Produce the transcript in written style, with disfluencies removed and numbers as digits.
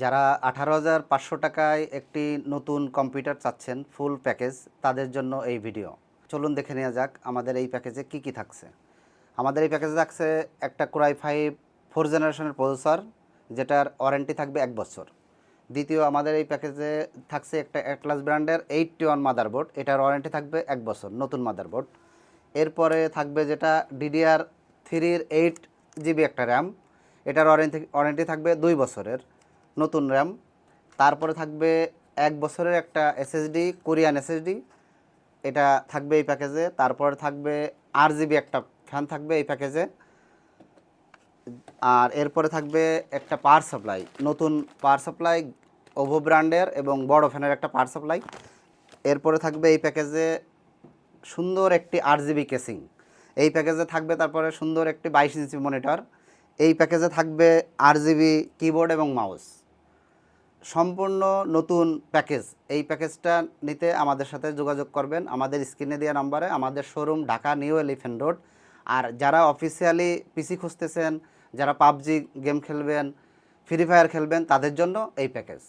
যারা 18,500 টাকায় একটি নতুন কম্পিউটার চাচ্ছেন ফুল প্যাকেজ, তাদের জন্য এই ভিডিও। চলুন দেখে নেওয়া যাক আমাদের এই প্যাকেজে কি কি থাকছে। আমাদের এই প্যাকেজে থাকছে একটা কোরাই 5 4 জেনারেশনের প্রসেসর, যেটার ওয়ারেন্টি থাকবে 1 বছর। দ্বিতীয়, আমাদের এই প্যাকেজে থাকছে একটা অ্যাটলাস ব্র্যান্ডের 81 মাদারবোর্ড, এটার ওয়ারেন্টি থাকবে 1 বছর, নতুন মাদারবোর্ড। এরপরে থাকবে যেটা DDR3-র 8 GB একটা র্যাম, এটার ওয়ারেন্টি থাকবে 2 বছরের, নতুন র্যাম। তারপরে থাকবে 1 বছরের একটা SSD, কোরিয়ান SSD, এটা থাকবে এই প্যাকেজে। তারপরে থাকবে RGB একটা ফ্যান থাকবে এই প্যাকেজে। আর এরপরে থাকবে একটা পাওয়ার সাপ্লাই, নতুন পাওয়ার সাপ্লাই, ওভো ব্র্যান্ডের এবং বড় ফ্যানের একটা পাওয়ার সাপ্লাই। এরপরে থাকবে এই প্যাকেজে সুন্দর একটি RGB কেসিং এই প্যাকেজে থাকবে। তারপরে সুন্দর একটি 22 ইঞ্চি মনিটর এই প্যাকেজে থাকবে, RGB কিবোর্ড এবং মাউস। সম্পূর্ণ নতুন প্যাকেজ। এই প্যাকেজটা নিতে আমাদের সাথে যোগাযোগ করবেন আমাদের স্ক্রিনে দেওয়া নাম্বারে। আমাদের showroom Dhaka new elephant road. আর যারা অফিসিয়ালি পিসি খুঁজতেছেন, যারা পাবজি গেম খেলবেন, ফ্রি ফায়ার খেলবেন, তাদের জন্য এই প্যাকেজ।